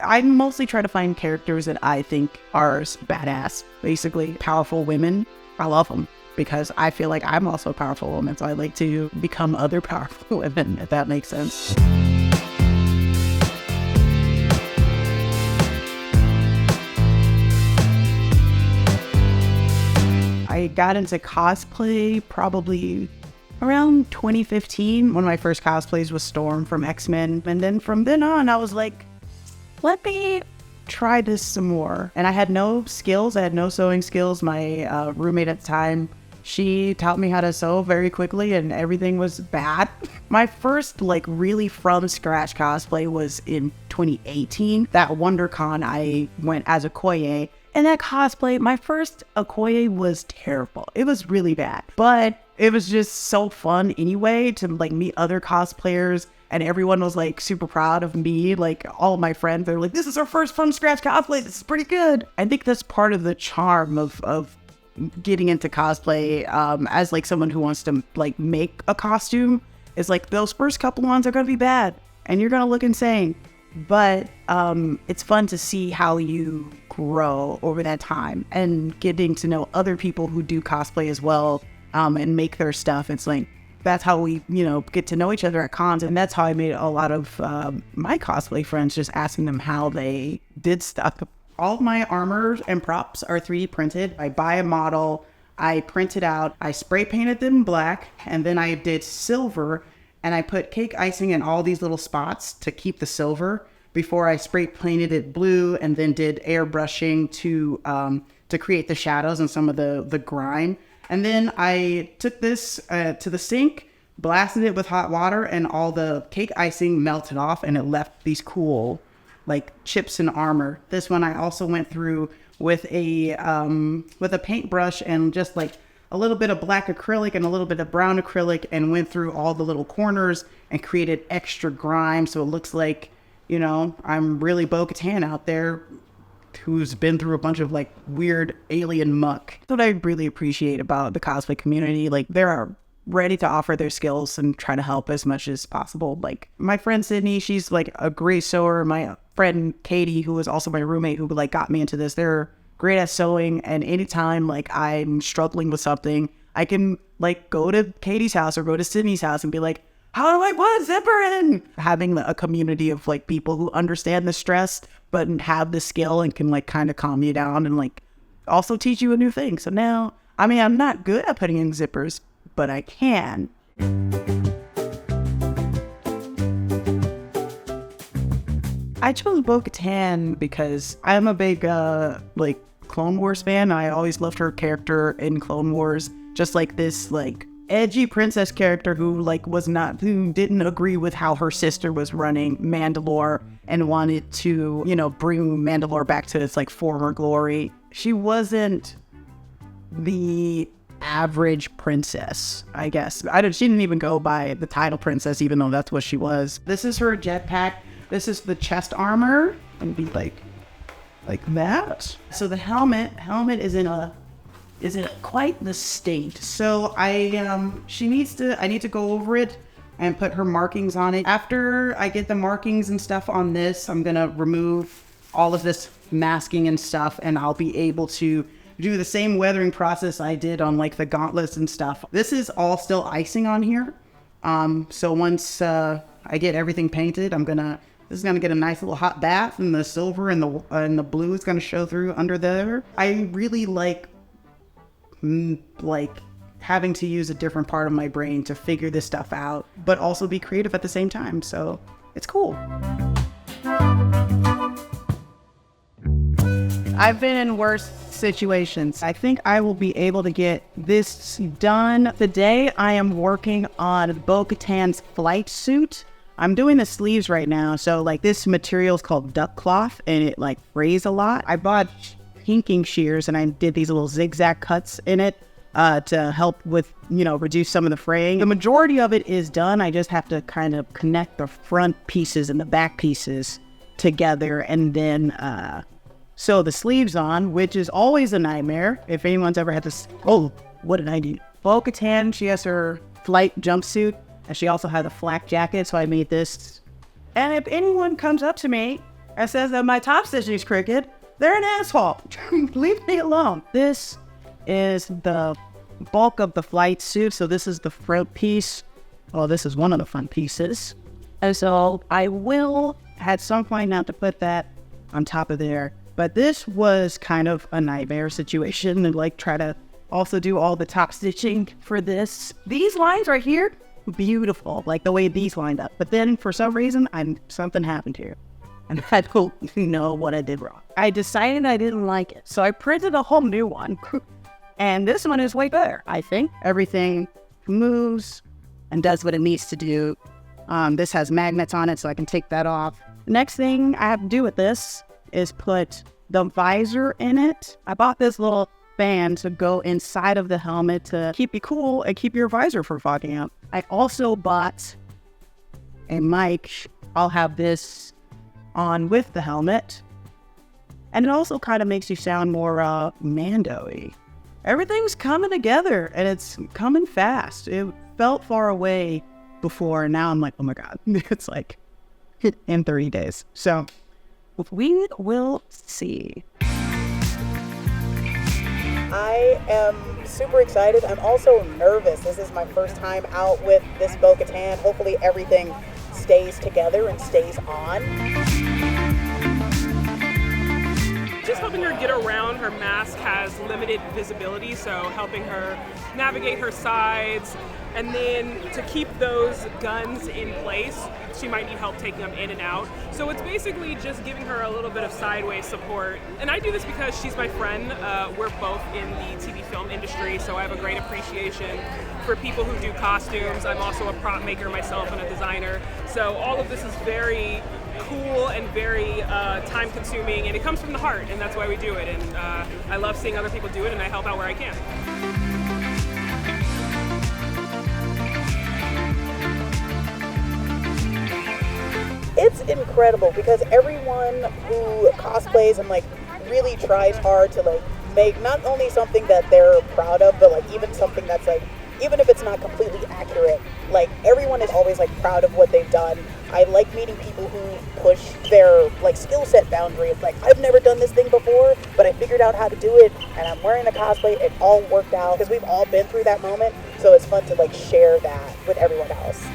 I mostly try to find characters that I think are badass, basically powerful women. I love them because I feel like I'm also a powerful woman, so I like to become other powerful women, if that makes sense. I got into cosplay probably around 2015. One of my first cosplays was Storm from X-Men. And then from then on, I was like, let me try this some more. And I had no skills. I had no sewing skills. My roommate at the time, she taught me how to sew very quickly and everything was bad. My first really from scratch cosplay was in 2018. That WonderCon, I went as a Okoye. And that cosplay, my first Okoye was terrible. It was really bad, but it was just so fun anyway to meet other cosplayers, and everyone was super proud of me. All of my friends, they were like, this is our first from scratch cosplay. This is pretty good. I think that's part of the charm of getting into cosplay as someone who wants to make a costume is those first couple ones are going to be bad and you're going to look insane. But it's fun to see how you grow over that time and getting to know other people who do cosplay as well and make their stuff. It's that's how we, get to know each other at cons. And that's how I made a lot of my cosplay friends, just asking them how they did stuff. All of my armors and props are 3D printed. I buy a model, I print it out, I spray painted them black, and then I did silver. And I put cake icing in all these little spots to keep the silver before I spray painted it blue and then did airbrushing to create the shadows and some of the grime. And then I took this to the sink, blasted it with hot water, and all the cake icing melted off and it left these cool chips and armor. This one I also went through with a paintbrush and just a little bit of black acrylic and a little bit of brown acrylic and went through all the little corners and created extra grime. So it looks like, I'm really Bo-Katan out there who's been through a bunch of weird alien muck. That's what I really appreciate about the cosplay community. They're ready to offer their skills and try to help as much as possible. My friend Sydney, she's a great sewer. My friend Katie, who was also my roommate, who got me into this, they're great at sewing, and anytime I'm struggling with something, I can go to Katie's house or go to Sydney's house and be like, how do I put a zipper in? Having a community of people who understand the stress but have the skill and can kind of calm you down and also teach you a new thing. So now, I'm not good at putting in zippers, but I can. I chose Bo-Katan because I'm a big Clone Wars fan. I always loved her character in Clone Wars, just this edgy princess character who who didn't agree with how her sister was running Mandalore and wanted to bring Mandalore back to its former glory. She wasn't the average princess, I guess. She didn't even go by the title princess, even though that's what she was. This is her jetpack. This is the chest armor, and be like that. So the helmet is in quite the state. So I need to go over it and put her markings on it. After I get the markings and stuff on this, I'm gonna remove all of this masking and stuff, and I'll be able to do the same weathering process I did on the gauntlets and stuff. This is all still icing on here. So once I get everything painted, this is gonna get a nice little hot bath, and the silver and the blue is gonna show through under there. I really like having to use a different part of my brain to figure this stuff out, but also be creative at the same time. So it's cool. I've been in worse situations. I think I will be able to get this done. Today I am working on Bo-Katan's flight suit. I'm doing the sleeves right now. So this material is called duck cloth and it frays a lot. I bought inking shears and I did these little zigzag cuts in it to help with, reduce some of the fraying. The majority of it is done. I just have to kind of connect the front pieces and the back pieces together and then sew the sleeves on, which is always a nightmare. If anyone's ever had this, what did I do? Bo-Katan, she has her flight jumpsuit and she also had a flak jacket. So I made this. And if anyone comes up to me It says that my top stitching is crooked. They're an asshole. Leave me alone. This is the bulk of the flight suit. So this is the front piece. Well, this is one of the front pieces. And so I will at some point have to put that on top of there. But this was kind of a nightmare situation and like try to also do all the top stitching for this. These lines right here, beautiful, like the way these lined up. But then for some reason, something happened here. And I don't know what I did wrong. I decided I didn't like it. So I printed a whole new one. And this one is way better, I think. Everything moves and does what it needs to do. This has magnets on it, so I can take that off. Next thing I have to do with this is put the visor in it. I bought this little band to go inside of the helmet to keep you cool and keep your visor from fogging up. I also bought a mic. I'll have this on with the helmet. And it also kind of makes you sound more Mando-y. Everything's coming together and it's coming fast. It felt far away before, and now I'm like, oh my God, it's like in 30 days. So we will see. I am super excited. I'm also nervous. This is my first time out with this Bo-Katan. Hopefully everything stays together and stays on. Just helping her get around. Her mask has limited visibility, so helping her navigate her sides. And then to keep those guns in place, she might need help taking them in and out. So it's basically just giving her a little bit of sideways support. And I do this because she's my friend. We're both in the TV film industry, so I have a great appreciation for people who do costumes. I'm also a prop maker myself and a designer. So all of this is very cool and very time consuming, and it comes from the heart, and that's why we do it. And I love seeing other people do it, and I help out where I can. It's incredible because everyone who cosplays and like really tries hard to like make not only something that they're proud of, but like even something that's like, even if it's not completely accurate, like everyone is always like proud of what they've done. I like meeting people who push their like skill set boundaries. Like, I've never done this thing before, but I figured out how to do it, and I'm wearing a cosplay. It all worked out because we've all been through that moment. So it's fun to like share that with everyone else.